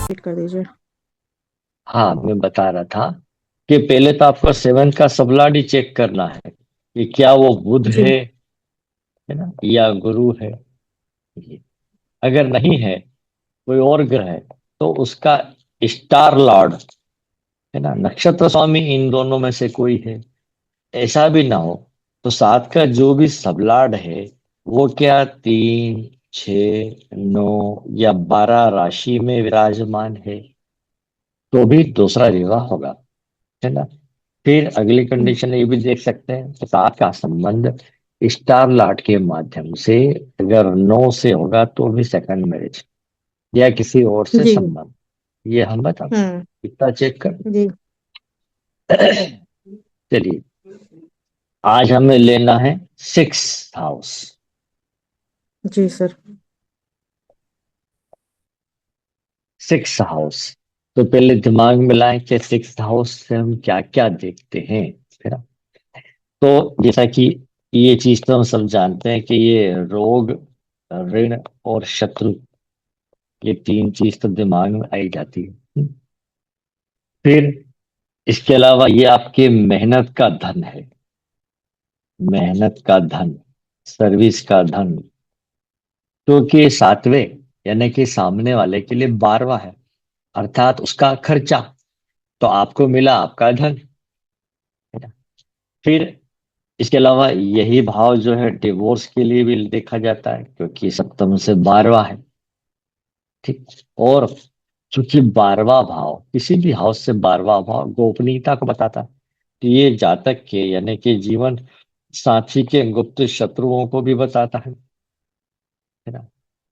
Fit कर दीजिए। हाँ, मैं बता रहा था कि पहले तो आपको सेवन का सबलाडी चेक करना है कि क्या वो बुध जी। है ना, या गुरु है। ये अगर नहीं है, कोई और ग्रह है, तो उसका स्टार लॉर्ड है ना, नक्षत्र स्वामी इन दोनों में से कोई है। ऐसा भी ना हो तो सात का जो भी सबलाड है वो क्या 3, 6, 9 या 12 राशि में विराजमान है, तो भी दूसरा विवाह होगा, है ना। फिर अगली हम्म, कंडीशन ये भी देख सकते हैं कि सात का संबंध स्टार लॉर्ड के माध्यम से अगर 9 से होगा तो भी सेकंड मैरिज या किसी और से जी। संबंध। ये हम बता हम्म। इतना चेक कर। जी। चलिए, आज हमें लेना है सिक्स हाउस। जी सर। सिक्स हाउस, तो पहले दिमाग में लाएं कि सिक्स हाउस से हम क्या क्या देखते हैं। फिर तो जैसा कि ये चीज तो हम सब जानते हैं कि ये रोग, ऋण और शत्रु, ये तीन चीज तो दिमाग में आई जाती है। फिर इसके अलावा ये आपके मेहनत का धन है, मेहनत का धन, सर्विस का धन, क्योंकि सातवें यानी कि सामने वाले के लिए 12वां है, अर्थात उसका खर्चा, तो आपको मिला आपका धन, है ना। फिर इसके अलावा यही भाव जो है डिवोर्स के लिए भी देखा जाता है, क्योंकि सप्तम से 12वां है। ठीक। और चूंकि 12वां भाव, किसी भी हाउस से 12वां भाव गोपनीयता को बताता है, तो ये जातक के यानी कि जीवन साथी के गुप्त शत्रुओं को भी बताता है ना।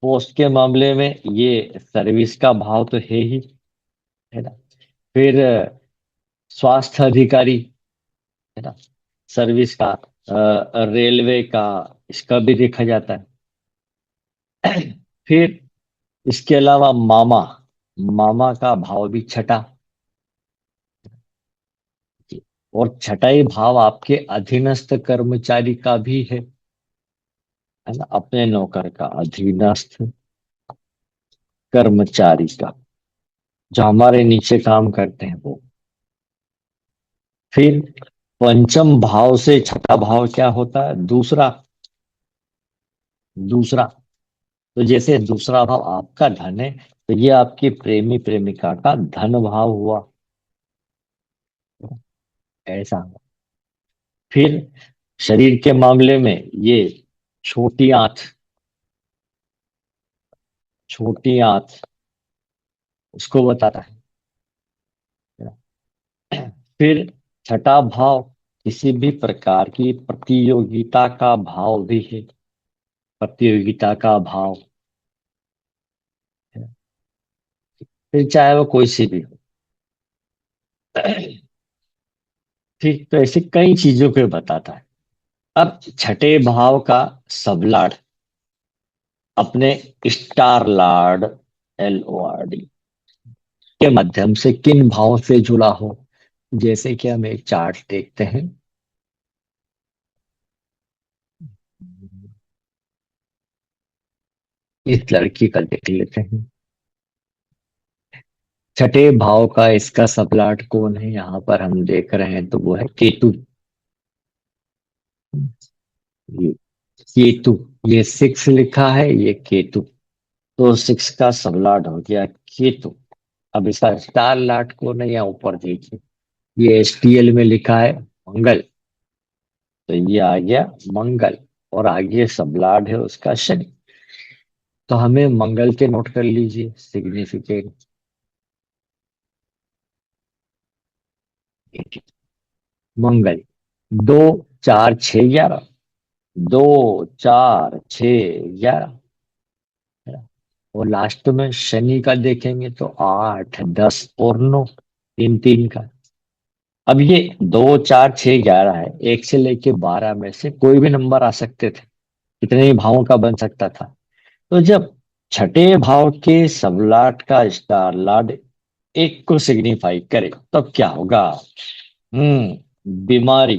पोस्ट के मामले में ये सर्विस का भाव तो है ही, है ना। फिर स्वास्थ्य अधिकारी, है ना, सर्विस का, रेलवे का, इसका भी देखा जाता है। फिर इसके अलावा मामा, मामा का भाव भी छठा, और छठाई भाव आपके अधीनस्थ कर्मचारी का भी है ना, अपने नौकर का, अधीनस्थ कर्मचारी का, जो हमारे नीचे काम करते हैं वो। फिर पंचम भाव से छठा भाव क्या होता है, दूसरा, दूसरा, तो जैसे दूसरा भाव आपका धन है, तो ये आपकी प्रेमी प्रेमिका का धन भाव हुआ, ऐसा। फिर शरीर के मामले में ये छोटी आंत, छोटी आंत उसको बताता है। फिर छठा भाव किसी भी प्रकार की प्रतियोगिता का भाव भी है, प्रतियोगिता का भाव है। फिर चाहे वो कोई सी भी हो। ठीक, तो ऐसे कई चीजों को बताता है। अब छठे भाव का सबलाड अपने स्टार लॉर्ड, LORD के माध्यम से किन भावों से जुड़ा हो, जैसे कि हम एक चार्ट देखते हैं। इस लड़की का देख लेते हैं। छठे भाव का इसका सबलाट कौन है, यहाँ पर हम देख रहे हैं, तो वो है केतु। ये केतु, ये सिक्स लिखा है, ये केतु, तो सिक्स का सबलाट हो गया केतु। अब इसका स्टार लाट कौन है, यहाँ ऊपर देखिए, ये STL में लिखा है मंगल, तो ये आ गया मंगल, और आगे सबलाट है उसका शनि। तो हमें मंगल के नोट कर लीजिए सिग्निफिकेंट। मंगल 2, 4, 6, 11, 2, 4, 6, 11, है ना? और लास्ट में शनि का देखेंगे तो 8, 10 और 9, तीन तीन का। अब ये 2, 4, 6, 11 है, 1 से लेके 12 में से कोई भी नंबर आ सकते थे, कितने ही भावों का बन सकता था। तो जब छठे भाव के सबलाट का स्टार लॉर्ड एक को सिग्निफाई करे तब क्या होगा। बीमारी,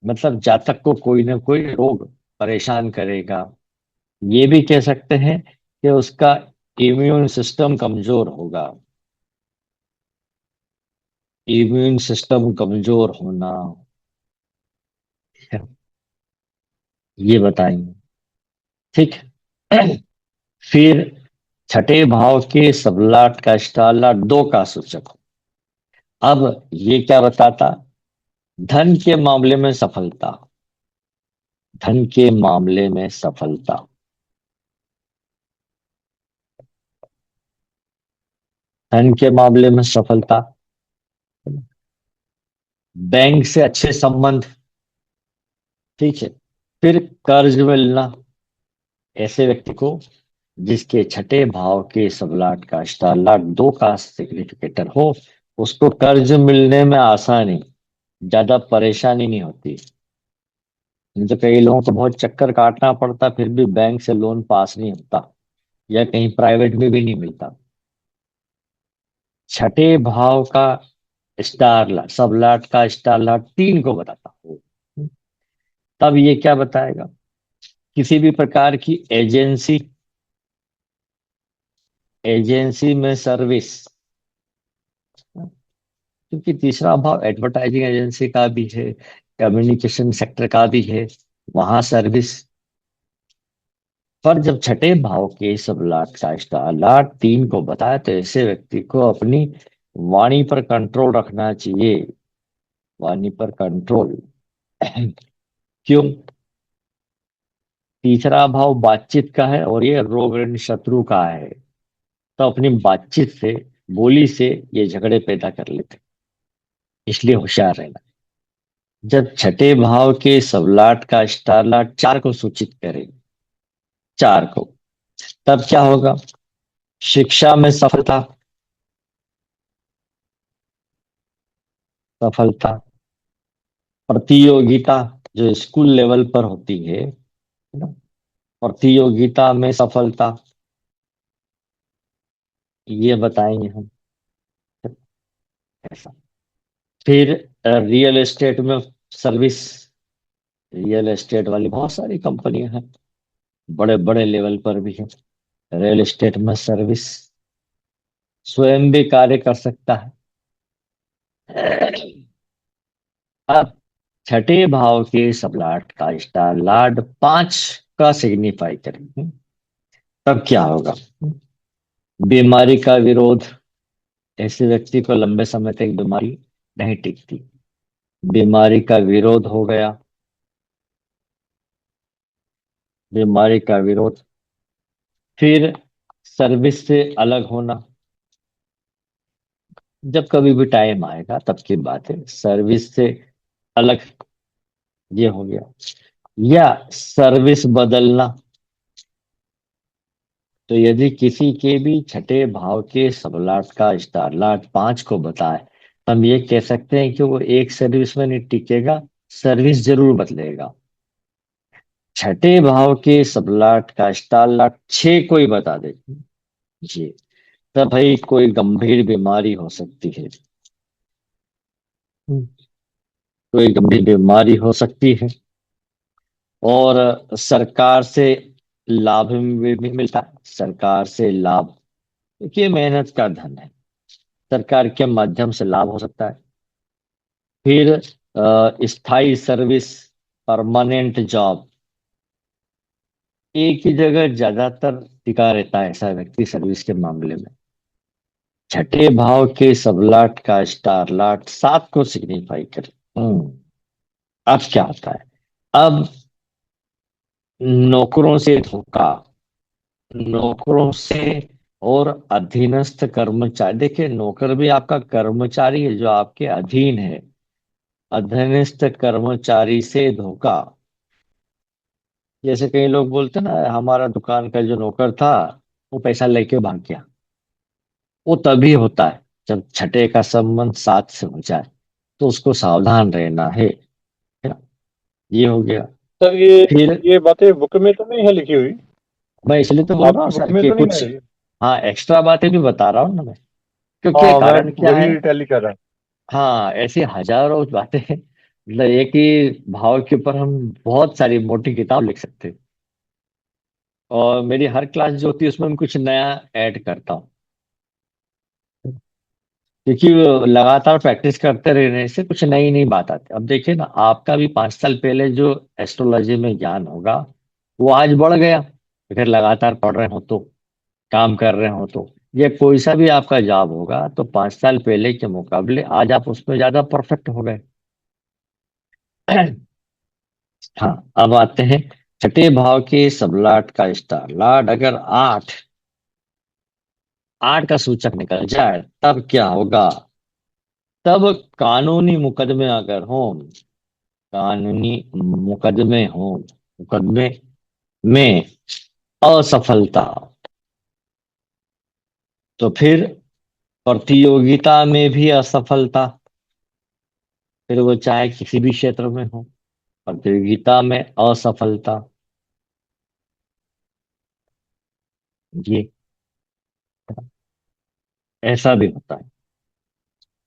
मतलब जातक को कोई ना कोई रोग परेशान करेगा। ये भी कह सकते हैं कि उसका इम्यून सिस्टम कमजोर होगा। इम्यून सिस्टम कमजोर होना, ये बताएंगे। ठीक। फिर छठे भाव के सबलाट का स्टारलाट दो का सूचक हो। अब ये क्या बताता? धन के मामले में सफलता। धन के मामले में सफलता। धन के मामले में सफलता। बैंक से अच्छे संबंध। ठीक है। फिर कर्ज मिलना। ऐसे व्यक्ति को जिसके छठे भाव के सबलाट का स्टारलाट दो का सिग्निफिकेटर हो, उसको कर्ज मिलने में आसानी, ज्यादा परेशानी नहीं होती। नहीं तो कई लोगों को बहुत चक्कर काटना पड़ता, फिर भी बैंक से लोन पास नहीं होता, या कहीं प्राइवेट में भी नहीं मिलता। छठे भाव का स्टार सबलाट का स्टारलाट तीन को बताता हो, तब ये क्या बताएगा? किसी भी प्रकार की एजेंसी, एजेंसी में सर्विस। क्योंकि तीसरा भाव एडवर्टाइजिंग एजेंसी का भी है, कम्युनिकेशन सेक्टर का भी है, वहां सर्विस। पर जब छठे भाव के सब लाट का स्टार तीन को बताया, तो ऐसे व्यक्ति को अपनी वाणी पर कंट्रोल रखना चाहिए। वाणी पर कंट्रोल। क्यों? तीसरा भाव बातचीत का है और ये रोग ऋण शत्रु का है, तो अपनी बातचीत से, बोली से ये झगड़े पैदा कर लेते, इसलिए होशियार रहना। जब छठे भाव के सबलाट का स्टारलाट चार को सूचित करे, चार को, तब क्या होगा? शिक्षा में सफलता। सफलता। प्रतियोगिता, जो स्कूल लेवल पर होती है ना, प्रतियोगिता में सफलता, ये बताएंगे हम। ऐसा। फिर रियल एस्टेट में सर्विस। रियल एस्टेट वाली बहुत सारी कंपनियां हैं, बड़े बड़े लेवल पर भी है। रियल एस्टेट में सर्विस, स्वयं भी कार्य कर सकता है। अब छठे भाव के सबलाट का स्टार लार्ड पांच का सिग्निफाई करेंगे, तब क्या होगा? बीमारी का विरोध। ऐसे व्यक्ति को लंबे समय तक बीमारी नहीं टिकती, बीमारी का विरोध हो गया। बीमारी का विरोध। फिर सर्विस से अलग होना। जब कभी भी टाइम आएगा तब की बात है, सर्विस से अलग, ये हो गया। या सर्विस बदलना। तो यदि किसी के भी छठे भाव के सबलाट का स्टारलाट पांच को बताए, हम ये कह सकते हैं कि वो एक सर्विस में नहीं टिकेगा, सर्विस जरूर बदलेगा। छठे भाव के सबलाट का स्टारलाट छह को ही बता दे जी, तब भाई कोई गंभीर बीमारी हो सकती है। कोई गंभीर बीमारी हो सकती है, और सरकार से लाभ भी मिलता है। सरकार से लाभ, क्योंकि ये मेहनत का धन है, सरकार के माध्यम से लाभ हो सकता है। फिर स्थायी सर्विस, परमानेंट जॉब, एक ही जगह ज्यादातर टिका रहता है ऐसा व्यक्ति सर्विस के मामले में। छठे भाव के सबलाट का स्टार लाट सात को सिग्निफाई करे। अब क्या होता है? अब नौकरों से धोखा। नौकरों से और अधीनस्थ कर्मचारी, देखिए नौकर भी आपका कर्मचारी है जो आपके अधीन है। अधीनस्थ कर्मचारी से धोखा। जैसे कई लोग बोलते हैं ना, हमारा दुकान का जो नौकर था वो पैसा लेके भाग गया। वो तभी होता है जब छठे का संबंध सात से हो जाए, तो उसको सावधान रहना है ना? ये हो गया। सर ये फिर ये बातें बुक में तो नहीं है लिखी हुई? मैं इसलिए तो बोल रहा आपकी हूँ बुक सर में कि तो नहीं कुछ, है ये? हाँ, एक्स्ट्रा बातें भी बता रहा हूँ ना मैं, क्योंकि हाँ, मैं कारण क्या है। वही टैली कर रहा हाँ, ऐसी हजारों बातें हैं, मतलब एक ही भाव के ऊपर हम बहुत सारी मोटी किताब लिख सकते हैं। और मेरी हर क्लास जो होती है उसमें मैं कुछ नया ऐड करता हूँ, क्योंकि वो लगातार प्रैक्टिस करते रहने से कुछ नई नई बात आती है। अब देखिए ना, आपका भी 5 साल पहले जो एस्ट्रोलॉजी में ज्ञान होगा वो आज बढ़ गया, अगर लगातार पढ़ रहे हो तो, काम कर रहे हो तो। ये कोई सा भी आपका जॉब होगा तो 5 साल पहले के मुकाबले आज आप उसमें ज्यादा परफेक्ट हो गए। हाँ, अब आते हैं छठे भाव के सबलाट का स्टार लार्ड अगर 8, 8 का सूचक निकल जाए तब क्या होगा? तब कानूनी मुकदमे अगर हो, कानूनी मुकदमे हो, मुकदमे में असफलता, तो फिर प्रतियोगिता में भी असफलता, फिर वो चाहे किसी भी क्षेत्र में हो, प्रतियोगिता में असफलता, ये ऐसा भी होता है।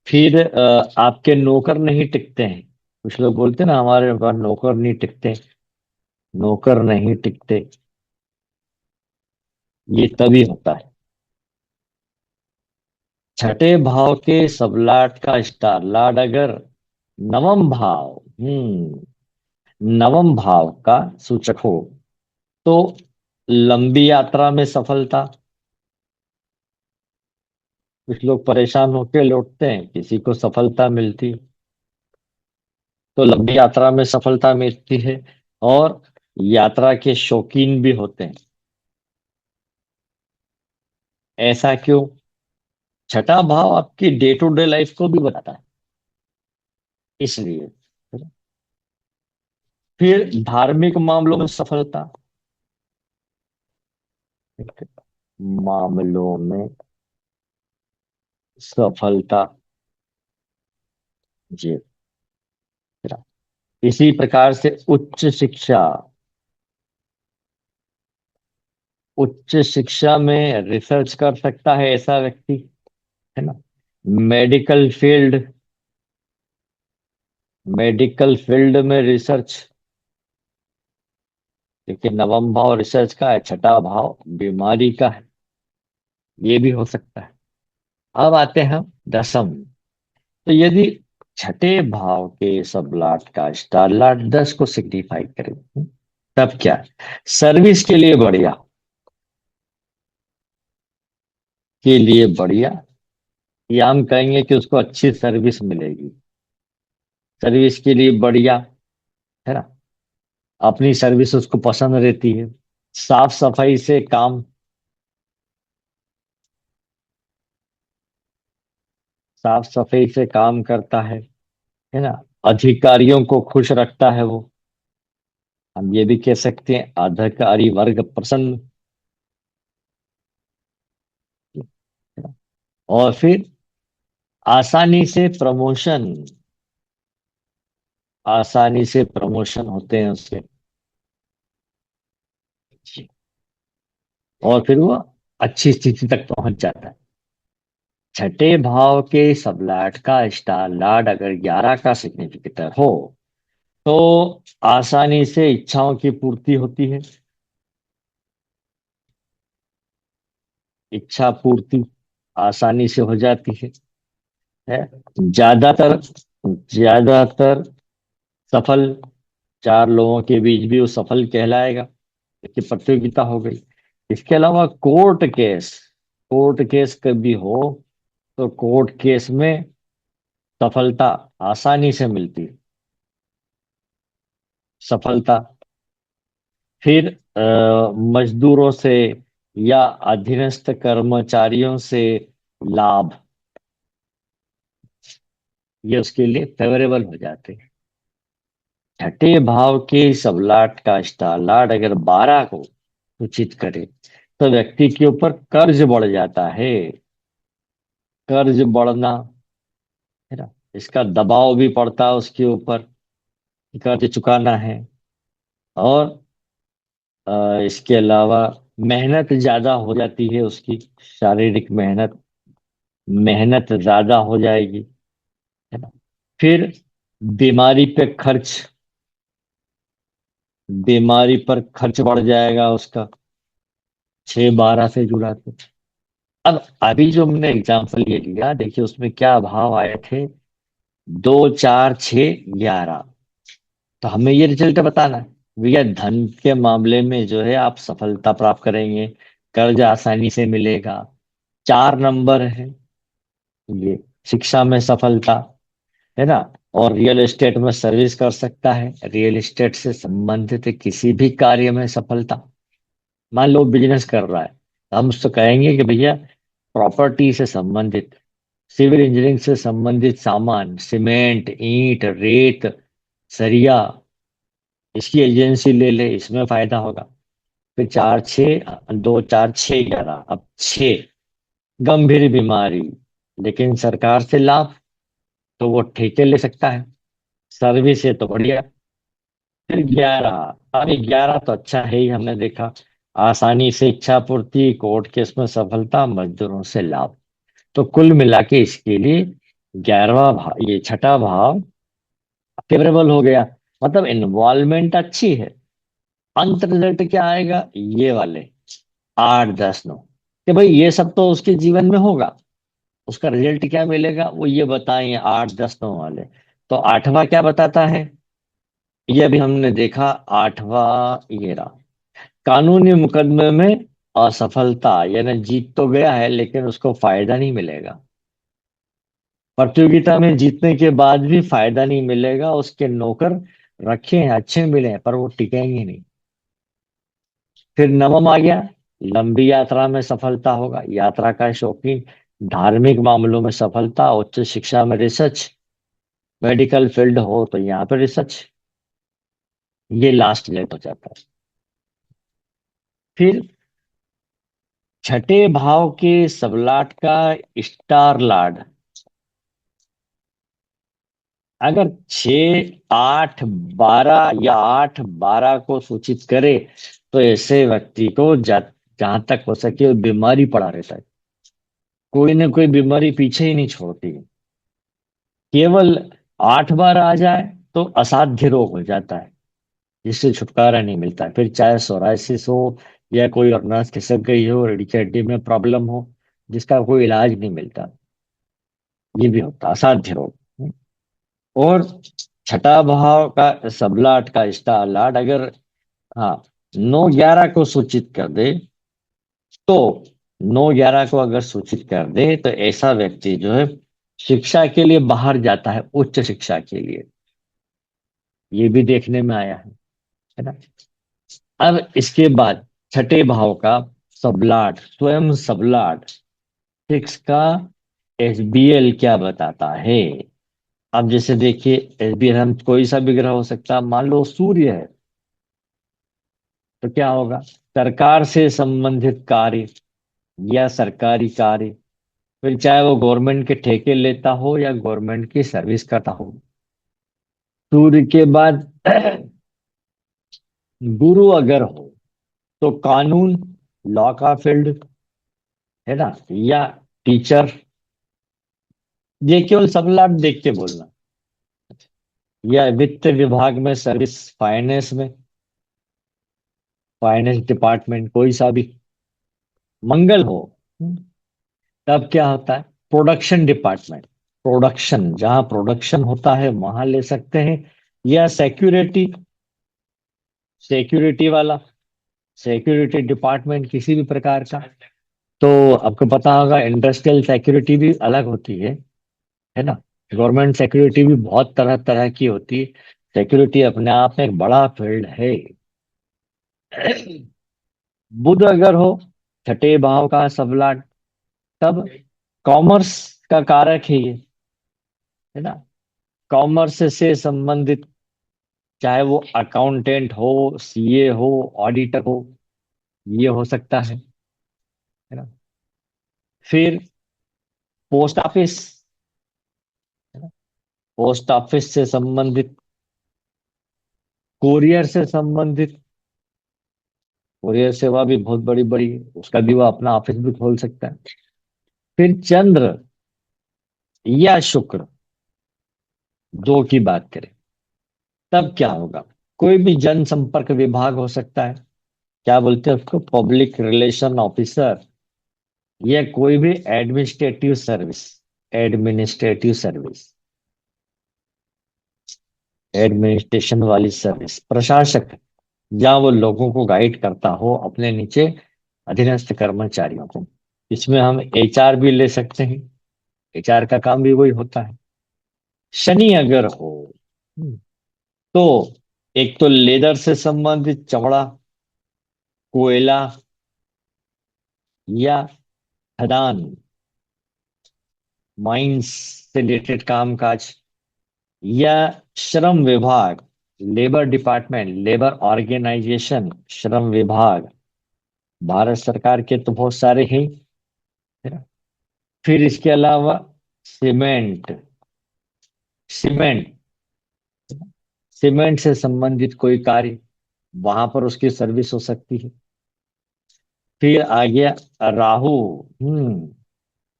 फिर आपके नौकर नहीं टिकते हैं, कुछ लोग बोलते हैं ना हमारे पास नौकर नहीं टिकते, नौकर नहीं टिकते, ये तभी होता है। छठे भाव के सबलाट का स्टार लार्ड अगर नवम भाव, नवम भाव का सूचक हो तो लंबी यात्रा में सफलता, कुछ लोग परेशान होकर लौटते हैं, किसी को सफलता मिलती, तो लंबी यात्रा में सफलता मिलती है। और यात्रा के शौकीन भी होते हैं, ऐसा क्यों? छठा भाव आपकी डे टू डे लाइफ को भी बताता है, इसलिए। फिर धार्मिक मामलों में सफलता, मामलों में सफलता, जी। इसी प्रकार से उच्च शिक्षा, उच्च शिक्षा में रिसर्च कर सकता है ऐसा व्यक्ति, है ना। मेडिकल फील्ड, मेडिकल फील्ड में रिसर्च, क्योंकि नवम भाव रिसर्च का है, छठा भाव बीमारी का है, ये भी हो सकता है। अब आते हैं हम दसम। तो यदि छठे भाव के सब लाट का स्टार लाट 10 को सिग्निफाई करे, तब क्या? सर्विस के लिए बढ़िया, के लिए बढ़िया, या हम कहेंगे कि उसको अच्छी सर्विस मिलेगी, सर्विस के लिए बढ़िया, है ना। अपनी सर्विस उसको पसंद रहती है, साफ सफाई से काम, साफ सफाई से काम करता है ना। अधिकारियों को खुश रखता है वो, हम ये भी कह सकते हैं अधिकारी वर्ग प्रसन्न, है ना? और फिर आसानी से प्रमोशन, आसानी से प्रमोशन होते हैं उसके, और फिर वो अच्छी स्थिति तक पहुंच जाता है। छठे भाव के सबलाट का स्टार लार्ड अगर 11 का सिग्निफिकेटर हो तो आसानी से इच्छाओं की पूर्ति होती इच्छा पूर्ति आसानी से हो जाती है। ज्यादातर, ज्यादातर सफल, 4 लोगों के बीच भी वो सफल कहलाएगा, क्योंकि प्रतियोगिता हो गई। इसके अलावा कोर्ट केस, कोर्ट केस कभी हो तो कोर्ट केस में सफलता आसानी से मिलती है, सफलता। फिर मजदूरों से या अधीनस्थ कर्मचारियों से लाभ, ये उसके लिए फेवरेबल हो जाते हैं। छठे भाव के सबलाट का स्टार लार्ड अगर 12 को सूचित करे तो व्यक्ति के ऊपर कर्ज बढ़ जाता है, कर्ज बढ़ना, है ना। इसका दबाव भी पड़ता है उसके ऊपर कि कर्ज चुकाना है। और इसके अलावा मेहनत ज्यादा हो जाती है उसकी, शारीरिक मेहनत, मेहनत ज्यादा हो जाएगी, है ना। फिर बीमारी पे खर्च, बीमारी पर खर्च बढ़ जाएगा उसका, 6 12 से जुड़ा तो। अब अभी जो हमने एग्जाम्पल ये लिया, देखिए उसमें क्या भाव आए थे, 2 4 6 11। तो हमें ये रिजल्ट बताना है भैया, धन के मामले में जो है आप सफलता प्राप्त करेंगे, कर्ज आसानी से मिलेगा, 4 नंबर है ये, शिक्षा में सफलता, है ना, और रियल एस्टेट में सर्विस कर सकता है, रियल एस्टेट से संबंधित किसी भी कार्य में सफलता। मान लो बिजनेस कर रहा है, तो हम उसको कहेंगे कि भैया प्रॉपर्टी से संबंधित, सिविल इंजीनियरिंग से संबंधित सामान, सीमेंट, ईंट, रेत, सरिया, इसकी एजेंसी ले ले, इसमें फायदा होगा। फिर 4 6 2 4 6 11, अब 6, गंभीर बीमारी लेकिन सरकार से लाभ, तो वो ठेके ले सकता है, सर्विस है तो बढ़िया। फिर 11, अभी 11 तो अच्छा है ही, हमने देखा, आसानी से इच्छा पूर्ति, कोर्ट केस में सफलता, मजदूरों से लाभ। तो कुल मिला के इसके लिए 11वां भाव, ये छठा भाव फेवरेबल हो गया, मतलब इन्वॉल्वमेंट अच्छी है। अंत रिजल्ट क्या आएगा, ये वाले 8 10 9, कि भाई ये सब तो उसके जीवन में होगा, उसका रिजल्ट क्या मिलेगा वो ये बताएं 8 10 9 वाले। तो 8वां क्या बताता है, ये अभी हमने देखा, 8वां ये रहा, कानूनी मुकदमे में असफलता, यानी जीत तो गया है लेकिन उसको फायदा नहीं मिलेगा, प्रतियोगिता में जीतने के बाद भी फायदा नहीं मिलेगा, उसके नौकर रखे हैं, अच्छे मिले हैं पर वो टिकेंगे नहीं। फिर नवम आ गया, लंबी यात्रा में सफलता होगा, यात्रा का शौकीन, धार्मिक मामलों में सफलता, उच्च शिक्षा में रिसर्च, मेडिकल फील्ड हो तो यहाँ पे रिसर्च, ये लास्ट लेट हो जाता है। फिर छठे भाव के सबलाट का स्टार लार्ड, अगर 6 8 12 या 8 12 को सूचित करे, तो ऐसे व्यक्ति को जहां तक हो सके वो बीमारी पड़ा रहता है, कोई ना कोई बीमारी पीछे ही नहीं छोड़ती है। केवल 8 बार आ जाए तो असाध्य रोग हो जाता है, जिससे छुटकारा नहीं मिलता है। फिर चाहे सोराइसिस हो या कोई और नस खिसक गई हो, रीढ़ की हड्डी में प्रॉब्लम हो, जिसका कोई इलाज नहीं मिलता, ये भी होता है असाध्य रोग। और छठा भाव का सबलाट का स्टार लाट अगर, हाँ, 9 11 को सूचित कर दे, तो 9 11 को अगर सूचित कर दे तो ऐसा व्यक्ति जो है शिक्षा के लिए बाहर जाता है, उच्च शिक्षा के लिए, ये भी देखने में आया है ना। अब इसके बाद छठे भाव का सबलाट, स्वयं सबलाट, सिक्स का एसबीएल क्या बताता है। अब जैसे देखिए, एसबीएल हम कोई सा भी ग्रह हो सकता है, मान लो सूर्य है, तो क्या होगा, सरकार से संबंधित कार्य या सरकारी कार्य, फिर चाहे वो गवर्नमेंट के ठेके लेता हो या गवर्नमेंट की सर्विस करता हो। सूर्य के बाद गुरु अगर हो तो कानून, लॉ का फील्ड, है ना, या टीचर, ये केवल सब लाभ देख के बोलना, या वित्त विभाग में सर्विस, फाइनेंस में, फाइनेंस डिपार्टमेंट कोई सा भी। मंगल हो, तब क्या होता है, प्रोडक्शन डिपार्टमेंट, प्रोडक्शन, जहां प्रोडक्शन होता है वहां ले सकते हैं, या सिक्योरिटी, सिक्योरिटी वाला, सिक्योरिटी डिपार्टमेंट किसी भी प्रकार का। तो आपको पता होगा इंडस्ट्रियल सिक्योरिटी भी अलग होती है ना, गवर्नमेंट सिक्योरिटी भी बहुत तरह तरह की होती है, सिक्योरिटी अपने आप में एक बड़ा फील्ड है। बुध अगर हो छठे भाव का सबलाट, तब कॉमर्स का कारक है ये, है ना, कॉमर्स से संबंधित, चाहे वो अकाउंटेंट हो, सीए हो, ऑडिटर हो, ये हो सकता है ना। फिर पोस्ट ऑफिस, है ना, पोस्ट ऑफिस से संबंधित, कुरियर से संबंधित, कुरियर सेवा भी बहुत बड़ी बड़ी है, उसका भी वो अपना ऑफिस भी खोल सकता है। फिर चंद्र या शुक्र, दो की बात करें, तब क्या होगा, कोई भी जनसंपर्क विभाग हो सकता है, क्या बोलते हैं उसको, पब्लिक रिलेशन ऑफिसर, या कोई भी administrative service, administrative service, administration वाली सर्विस, प्रशासक, जहाँ वो लोगों को गाइड करता हो अपने नीचे अधीनस्थ कर्मचारियों को। इसमें हम एचआर भी ले सकते हैं, एचआर का काम भी वही होता है। शनि अगर हो, तो एक तो लेदर से संबंधित चमड़ा, कोयला, या खदान, माइंस से रिलेटेड काम काज, या श्रम विभाग, लेबर डिपार्टमेंट, लेबर ऑर्गेनाइजेशन, श्रम विभाग, भारत सरकार के तो बहुत सारे हैं, है ना? फिर इसके अलावा सीमेंट, सीमेंट, सीमेंट से संबंधित कोई कार्य, वहां पर उसकी सर्विस हो सकती है। फिर आ गया राहु।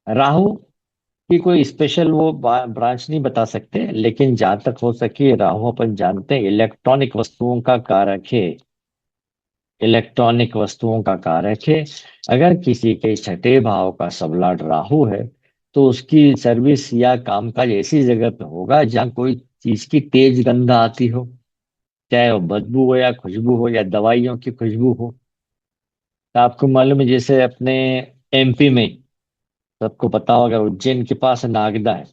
राहु की कोई स्पेशल वो ब्रांच नहीं बता सकते, लेकिन जहां तक हो सके राहु अपन जानते हैं इलेक्ट्रॉनिक वस्तुओं का कारक है, इलेक्ट्रॉनिक वस्तुओं का कारक है। अगर किसी के छठे भाव का सबलाट राहु है, तो उसकी सर्विस या कामकाज ऐसी जगह पे होगा जहाँ कोई चीज की तेज गंध आती हो, चाहे वो बदबू हो या खुशबू हो या दवाइयों की खुशबू हो। तो आपको मालूम है जैसे अपने एमपी में, सबको पता होगा उज्जैन के पास नागदा है,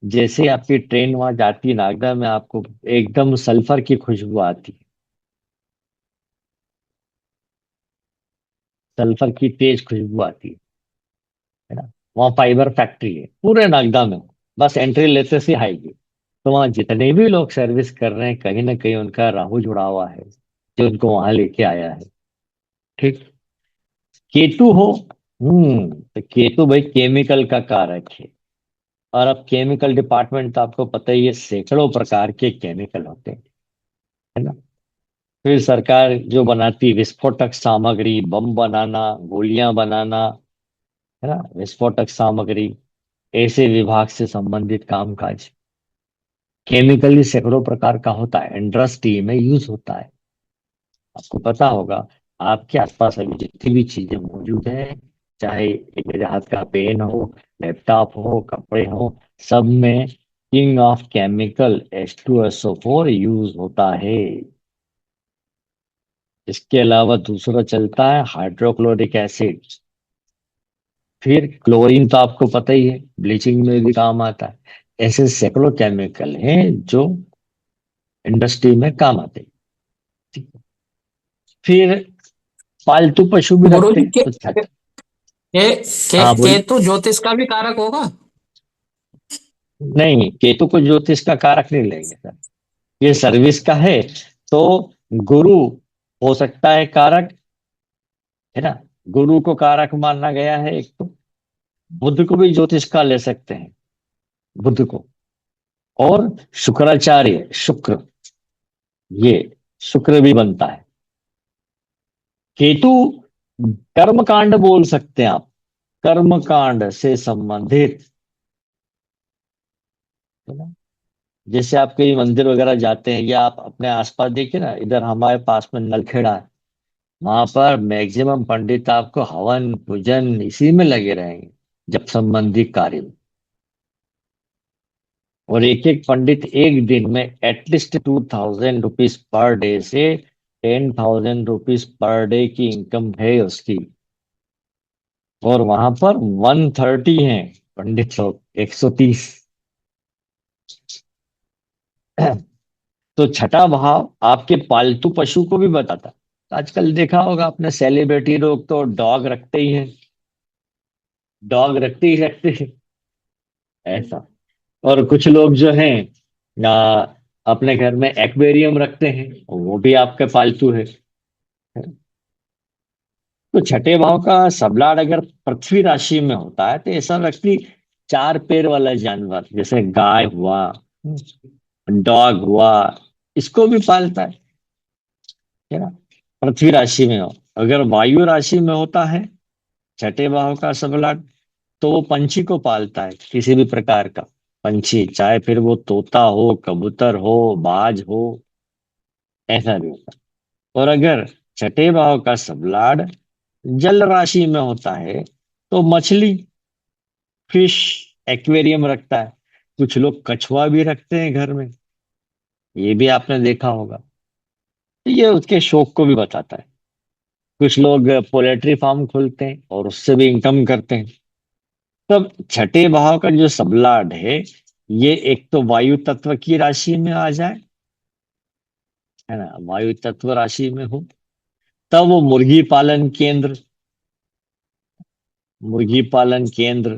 जैसे आपकी ट्रेन वहां जाती है नागदा में, आपको एकदम सल्फर की खुशबू आती है, सल्फर की तेज खुशबू आती है ना? वहाँ फाइबर फैक्ट्री है पूरे नागदा में, बस एंट्री लेते से आएगी। तो वहाँ जितने भी लोग सर्विस कर रहे हैं, कहीं ना कहीं उनका राहु जुड़ा हुआ है, जो उनको वहां लेके आया है। ठीक। केतु हो, तो केतु भाई केमिकल का कारक है। और अब केमिकल डिपार्टमेंट तो आपको पता ही है, सैकड़ों प्रकार के केमिकल होते हैं, है ना? फिर सरकार जो बनाती विस्फोटक सामग्री, बम बनाना, गोलियां बनाना, है ना, विस्फोटक सामग्री, ऐसे विभाग से संबंधित कामकाज। केमिकल ही सैकड़ों प्रकार का होता है, इंडस्ट्री में यूज होता है। आपको पता होगा, आपके आसपास अभी जितनी भी चीजें मौजूद हैं, चाहे एक मेरे हाथ का पेन हो, लैपटॉप हो, कपड़े हो, सब में king of chemical H2SO4 use होता है। इसके अलावा दूसरा चलता है हाइड्रोक्लोरिक एसिड। फिर क्लोरीन तो आपको पता ही है, ब्लीचिंग में भी काम आता है। ऐसे सैकड़ों केमिकल हैं जो इंडस्ट्री में काम आते हैं। ठीक है? फिर पालतू पशु भी रखते गुरुजी हैं तो छठ। हाँ बोलिए। केतु ज्योतिष का भी कारक होगा। नहीं, केतु को ज्योतिष का कारक नहीं लेंगे सर, ये सर्विस का है। तो गुरु हो सकता है कारक, है ना? गुरु को कारक माना गया है एक तो। बुध को भी ज्योतिष का ले सकते हैं, बुध को। और शुक्राचार्य, शुक्र, ये शुक्र भी बनता है। केतु कर्म कांड बोल सकते हैं आप, कर्म कांड से संबंधित, है ना? जैसे आप कहीं मंदिर वगैरह जाते हैं, या आप अपने आसपास देखिए ना, इधर हमारे पास में नलखेड़ा है, वहां पर मैक्सिमम पंडित आपको हवन पूजन इसी में लगे रहेंगे, जब संबंधी कार्य में। और एक एक पंडित एक दिन में एटलीस्ट 2000 रुपीज पर डे से 10,000 रुपीज पर डे की इनकम है उसकी। और वहां पर 130 हैं पंडित लोग, 130। तो छठा भाव आपके पालतू पशु को भी बताता है। आजकल देखा होगा आपने, सेलिब्रिटी लोग तो डॉग रखते ही हैं, डॉग रखते ही रखते हैं, ऐसा। और कुछ लोग जो हैं आ, अपने घर में एक्वेरियम रखते हैं, वो भी आपके पालतू है। तो छठे भाव का सबलाड अगर पृथ्वी राशि में होता है, तो ऐसा व्यक्ति चार पैर वाला जानवर जैसे गाय हुआ, डॉग हुआ, इसको भी पालता है ना? पृथ्वी राशि में हो। अगर वायु राशि में होता है छठे भाव का सबलाट, तो वो पंछी को पालता है, किसी भी प्रकार का पंछी, चाहे फिर वो तोता हो, कबूतर हो, बाज हो, ऐसा भी होता है। और अगर छठे भाव का सबलाड जल राशि में होता है तो मछली, फिश, एक्वेरियम रखता है। कुछ लोग कछुआ भी रखते हैं घर में, ये भी आपने देखा होगा। तो ये उसके शौक को भी बताता है। कुछ लोग पोल्ट्री फार्म खोलते हैं और उससे भी इनकम करते हैं। तब छठे भाव का जो सबलाड है, ये एक तो वायु तत्व की राशि में आ जाए, है ना, वायु तत्व राशि में हो, तब वो मुर्गी पालन केंद्र, मुर्गी पालन केंद्र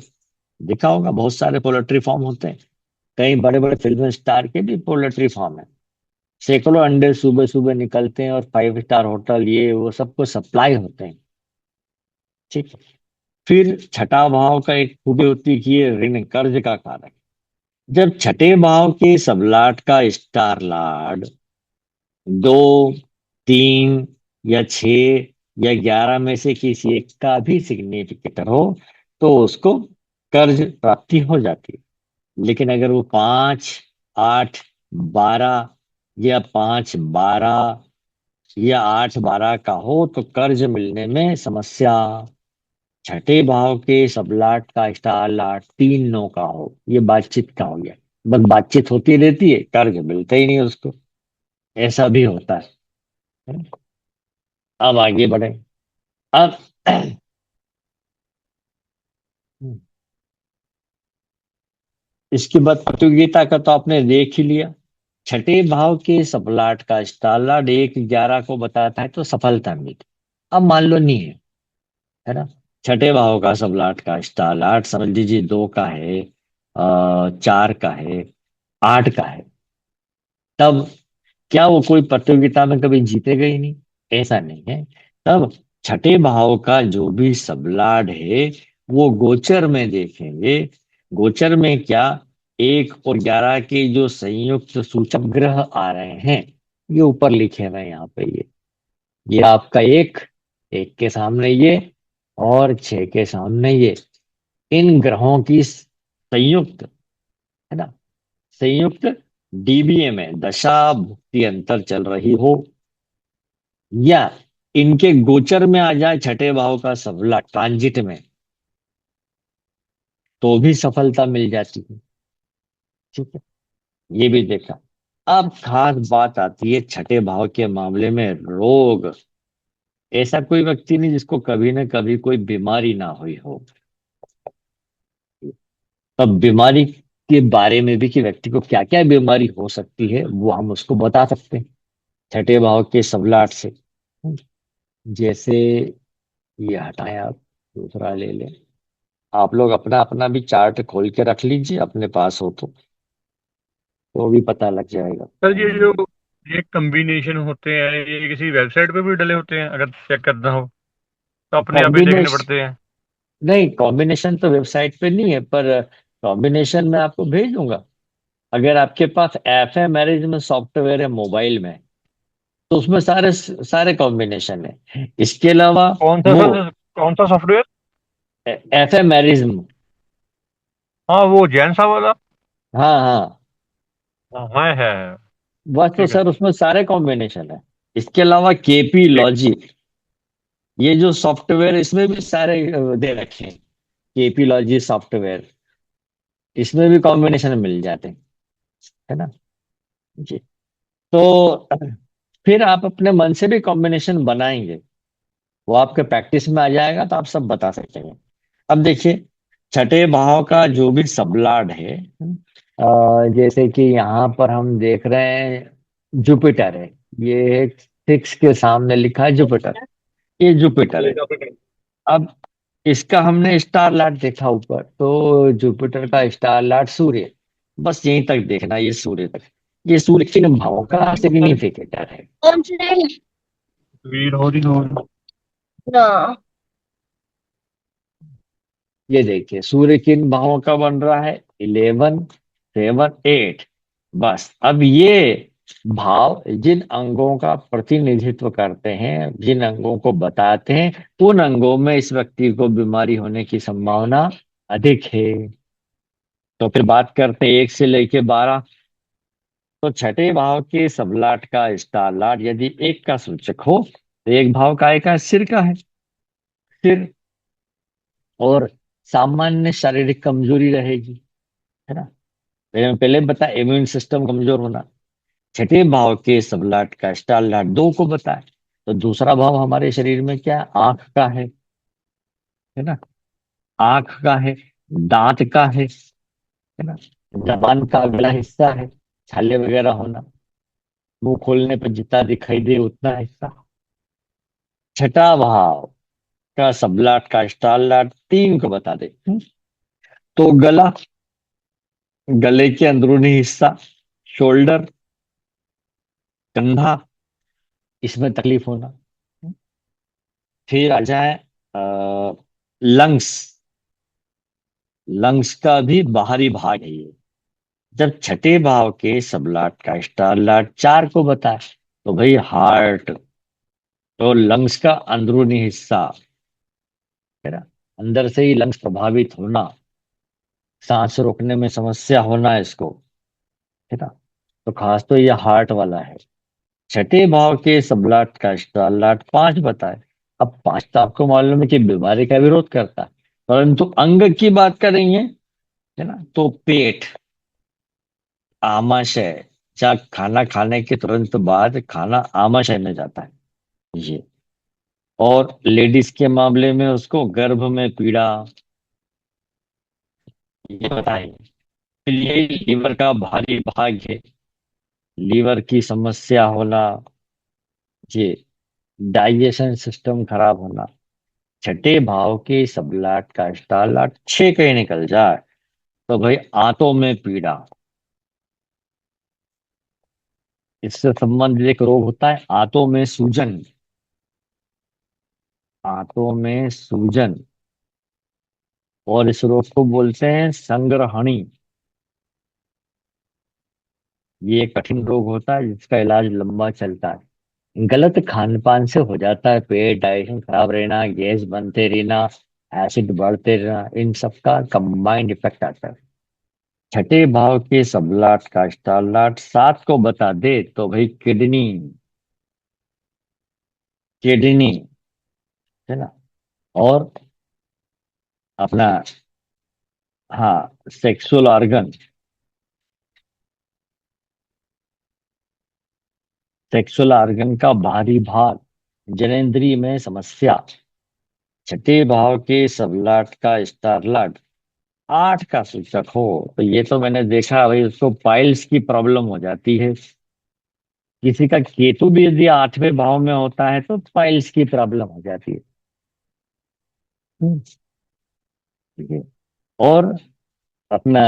देखा होगा, बहुत सारे पोल्ट्री फार्म होते हैं। कई बड़े बड़े फिल्म स्टार के भी पोल्ट्री फार्म है। सैकड़ों अंडे सुबह सुबह निकलते हैं और 5 स्टार होटल ये वो सबको सप्लाई होते हैं। ठीक है। फिर छठा भाव का एक खूबी होती है कि ये ऋण कर्ज का कारक। जब छठे भाव के सबलाट का स्टार लार्ड 2, 3 या 6 या 11 में से किसी एक का भी सिग्निफिकेटर हो तो उसको कर्ज प्राप्ति हो जाती है। लेकिन अगर वो 5, 8, 12 या 5, 12 या 8, 12 का हो तो कर्ज मिलने में समस्या। छठे भाव के सबलाट का स्टार लाट 3, 9 का हो, ये बातचीत का हो गया। बस बातचीत होती रहती है, कर्ज मिलता ही नहीं उसको। ऐसा भी होता है। अब आगे बढ़े। अब इसके बाद प्रतियोगिता का तो आपने देख ही लिया। छठे भाव के सबलाट का स्टार लाट 1, 11 को बताता है तो सफलता मिलती। अब मान लो नहीं है ना, छठे भाव का सबलाट का स्टार आठ समझ लीजिए 2 का है, 4 का है, 8 का है, तब क्या वो कोई प्रतियोगिता में कभी जीतेगा ही नहीं? ऐसा नहीं है। तब छठे भाव का जो भी सबलाड है वो गोचर में देखेंगे। गोचर में क्या, 1 और 11 के जो संयुक्त सूचक ग्रह आ रहे हैं, ये ऊपर लिखे हुए हैं यहाँ पे। ये आपका एक, एक के सामने ये, और 6 के सामने ये। इन ग्रहों की संयुक्त, है ना, संयुक्त डीबीए में दशा भुक्ति अंतर चल रही हो, या इनके गोचर में आ जाए छठे भाव का सबला ट्रांजिट में, तो भी सफलता मिल जाती है। ठीक है, ये भी देखा। अब खास बात आती है छठे भाव के मामले में रोग। ऐसा कोई व्यक्ति नहीं जिसको कभी ना कभी कोई बीमारी ना हुई हो। अब बीमारी के बारे में भी कि व्यक्ति को क्या क्या बीमारी हो सकती है वो हम उसको बता सकते हैं छठे भाव के सबलाट से। जैसे ये हटाएं आप, दूसरा ले लें। आप लोग अपना अपना भी चार्ट खोल के रख लीजिए अपने पास हो तो भी पता लग जाएगा। सर ये कम्बिनेशन होते हैं, ये किसी वेबसाइट पे भी डले होते हैं अगर चेक करना हो तो अपने आप ही देखने कॉम्बिनेशन, पड़ते हैं? नहीं कॉम्बिनेशन तो वेबसाइट पे नहीं है, पर कॉम्बिनेशन मैं आपको भेज दूंगा। अगर आपके पास एफ ए मैरिज में सॉफ्टवेयर है मोबाइल में, तो उसमें सारे सारे कॉम्बिनेशन है। इसके अलावा कौन सा वो सर, कौन सा सॉफ्टवेयर? एफ ए मैरिज, हाँ वो जैन सा वाला। हाँ हाँ, हाँ है। बस तो ठीक है। सर उसमें सारे कॉम्बिनेशन है। इसके अलावा केपी ठीक। लॉजिक, ये जो सॉफ्टवेयर इसमें भी सारे दे रखे हैं। केपी लॉजिक सॉफ्टवेयर, इसमें भी कॉम्बिनेशन मिल जाते हैं, है ना जी। तो फिर आप अपने मन से भी कॉम्बिनेशन बनाएंगे, वो आपके प्रैक्टिस में आ जाएगा तो आप सब बता सकेंगे। अब देखिए, छठे भाव का जो भी सबलाड है, जैसे कि यहाँ पर हम देख रहे हैं जुपिटर है, ये 6 के सामने लिखा है जुपिटर, ये जुपिटर है। अब इसका हमने स्टार लाट देखा ऊपर, तो जुपिटर का स्टार लाट सूर्य, बस यहीं तक देखना, ये सूर्य तक। ये सूर्य किन भावों का सिग्निफिकेटर है? वीर हो रही हो। ये देखिए सूर्य किन भावों का बन रहा है, 11, 7, 8। बस अब ये भाव जिन अंगों का प्रतिनिधित्व करते हैं, जिन अंगों को बताते हैं, उन अंगों में इस व्यक्ति को बीमारी होने की संभावना अधिक है। तो फिर बात करते हैं 1 से लेके 12। तो छठे भाव के सबलाट का स्टार लाट यदि 1 का सूचक हो तो एक भाव काय का है? सिर का है। सिर। और सामान्य शारीरिक कमजोरी रहेगी, है ना। पहले बता, इम्यून सिस्टम कमजोर होना। छठे भाव के सबलाट का स्टालाट दो को बताए। तो दूसरा भाव हमारे शरीर में क्या है? आंख का है ना। आंख का है, दांत का है ना। जबान का अगला हिस्सा है, छाले वगैरह होना। मुंह खोलने पर जितना दिखाई दे उतना हिस्सा। छठा भाव का सबलाट का स्टालाट तीन को बता दे। तो गला, गले के अंदरूनी हिस्सा, शोल्डर, कंधा, इसमें तकलीफ होना। फिर आ जाए लंग्स। लंग्स का भी बाहरी भाग है ये। जब छठे भाव के सबलाट का स्टालाट चार को बताए, तो भाई हार्ट और लंग्स का अंदरूनी हिस्सा, है ना। अंदर से ही लंग्स प्रभावित होना, सांस रोकने में समस्या होना इसको, है ना। तो खास तो ये हार्ट वाला है। छठे भाव के सबलाट का स्टालाट पांच बताए। अब पांच तो आपको मालूम है कि बीमारी का विरोध करता है, परंतु अंग की बात करेंगे, है ना, तो पेट, आमाशय, जहाँ खाना खाने के तुरंत बाद खाना आमाशय में जाता है ये। और लेडीज के मामले में उसको गर्भ में पीड़ा, ये बताएंगे। फिर यही लीवर का भारी भाग है, लीवर की समस्या होना, ये डाइजेशन सिस्टम खराब होना। छठे भाव के सबलाट का स्टालाट छह कहीं निकल जाए, तो भाई आंतों में पीड़ा। इससे संबंधित एक रोग होता है आंतों में सूजन। आंतों में सूजन, और इस रोग को बोलते हैं संग्रहणी। ये एक कठिन रोग होता है जिसका इलाज लंबा चलता है। गलत खान पान से हो जाता है, पेट डाइजेशन खराब रहना, गैस बनते रहना, एसिड बढ़ते रहना, इन सब का कंबाइंड इफेक्ट आता है। छठे भाव के सबलाट का स्टालाट सात को बता दे, तो भाई किडनी, किडनी, है ना। और अपना, हाँ, सेक्सुअल ऑर्गन, सेक्सुअल ऑर्गन का बाहरी भाग, जननेंद्रिय में समस्या। छठे भाव के सबलाट का स्टारलाट आठ का सूचक हो, तो ये तो मैंने देखा भाई, उसको पाइल्स की प्रॉब्लम हो जाती है। किसी का केतु भी यदि आठवें भाव में होता है तो पाइल्स की प्रॉब्लम हो जाती है। ठीक है। और अपना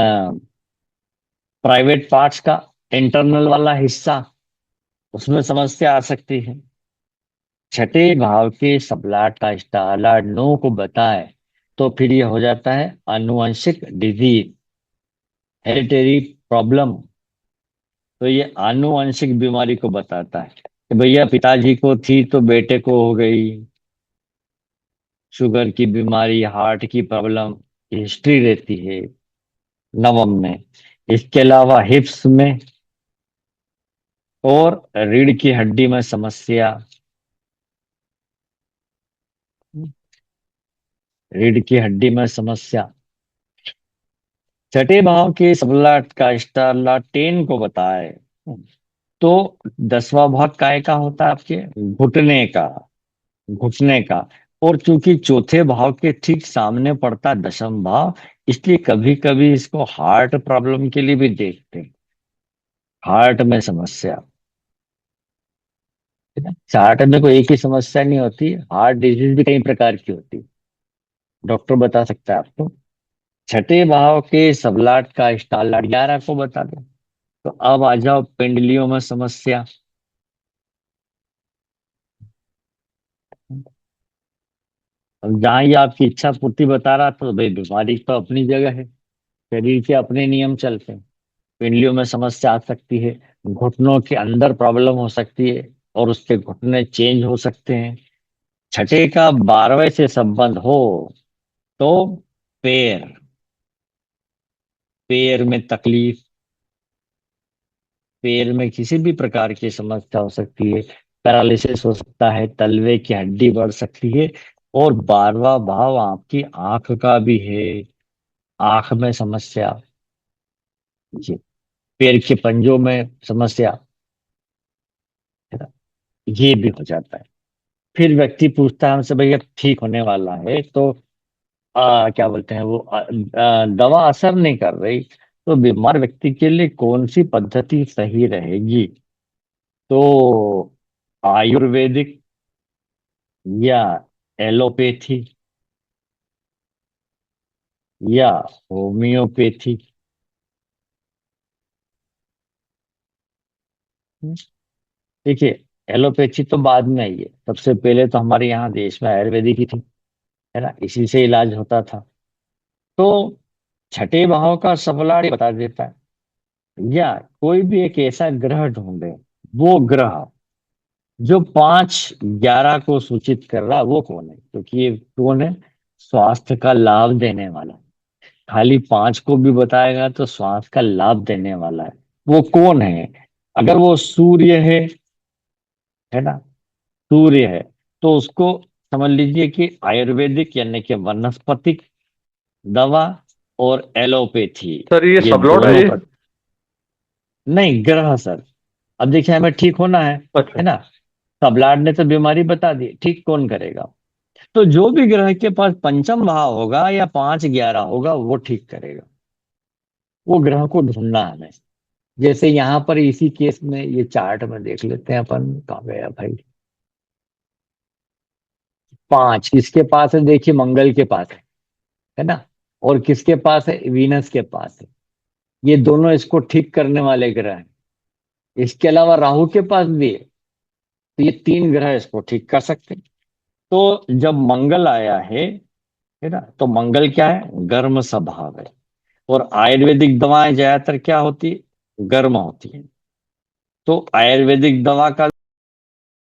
प्राइवेट पार्ट्स का इंटरनल वाला हिस्सा, उसमें समस्या आ सकती है। छठे भाव के सबलाट का स्टालाट नो को बताए, तो फिर ये हो जाता है आनुवंशिक डिजीज, हेरिटेरी प्रॉब्लम। तो ये आनुवंशिक बीमारी को बताता है कि भैया पिताजी को थी तो बेटे को हो गई। शुगर की बीमारी, हार्ट की प्रॉब्लम, हिस्ट्री रहती है नवम में। इसके अलावा हिप्स में और रीढ़ की हड्डी में समस्या, रीढ़ की हड्डी में समस्या। छठे भाव के सबलाट का स्टारलाट टेन को बताए, तो दसवां भाग काय का होता है आपके? घुटने का, घुटने का। और चूंकि चौथे भाव के ठीक सामने पड़ता है दशम भाव, इसलिए कभी कभी इसको हार्ट प्रॉब्लम के लिए भी देखते हैं। हार्ट में समस्या, है ना। हार्ट में कोई एक ही समस्या नहीं होती, हार्ट डिजीज भी कई प्रकार की होती है, डॉक्टर बता सकता है आपको। छठे भाव के सबलाट का स्टालाट 11 को बता दो। तो अब आ जाओ पिंडलियों में समस्या। अब जहां ये आपकी इच्छा पूर्ति बता रहा था, तो भाई बीमारी तो अपनी जगह है, शरीर के अपने नियम चलते हैं। पिंडलियों में समस्या आ सकती है, घुटनों के अंदर प्रॉब्लम हो सकती है, और उसके घुटने चेंज हो सकते हैं। छठे का 12वें से संबंध हो, तो पैर, पैर में तकलीफ, पैर में किसी भी प्रकार की समस्या हो सकती है। पैरालिसिस हो सकता है, तलवे की हड्डी बढ़ सकती है, और 12वां भाव आपकी आंख का भी है। आंख में समस्या, जी, पैर के पंजों में समस्या, है ना, ये भी हो जाता है। फिर व्यक्ति पूछता है हमसे, भैया ठीक होने वाला है तो क्या बोलते हैं वो, दवा असर नहीं कर रही, तो बीमार व्यक्ति के लिए कौन सी पद्धति सही रहेगी? तो आयुर्वेदिक या एलोपैथी या होम्योपैथी? हम्म, देखिए, एलोपैथी तो बाद में आई है, सबसे पहले तो हमारे यहाँ देश में आयुर्वेदिक ही थी, है ना, इसी से इलाज होता था। तो छठे भाव का सबलाड़ी बता देता है, या कोई भी एक ऐसा ग्रह ढूंढे, वो ग्रह जो 5-11 को सूचित कर रहा है, वो कौन है? क्योंकि ये कौन है? स्वास्थ्य का लाभ देने वाला। खाली 5 को भी बताएगा तो स्वास्थ्य का लाभ देने वाला है, वो कौन है? अगर वो सूर्य है ना, सूर्य है, तो उसको समझ लीजिए कि आयुर्वेदिक यानी कि वनस्पतिक दवा और एलोपैथी, सर ये ये सब लौट है दोनों ये। का। नहीं, ग्रह सर। अब देखिए, हमें ठीक होना अच्छा। है ना, तबलाट ने तो बीमारी बता दी, ठीक कौन करेगा? तो जो भी ग्रह के पास पंचम भाव होगा या 5-11 होगा, वो ठीक करेगा। वो ग्रह को ढूंढना है हमें। जैसे यहाँ पर इसी केस में ये चार्ट में देख लेते हैं अपन, कहाँ गया भाई? 5 किसके पास है? देखिए, मंगल के पास है ना, और किसके पास है? वीनस के पास है। ये दोनों इसको ठीक करने वाले ग्रह हैं। इसके अलावा राहु के पास भी है, तो ये 3 ग्रह इसको ठीक कर सकते हैं। तो जब मंगल आया है ना, तो मंगल क्या है? गर्म स्वभाव है। और आयुर्वेदिक दवाएं ज्यादातर क्या होती है? गर्म होती है। तो आयुर्वेदिक दवा का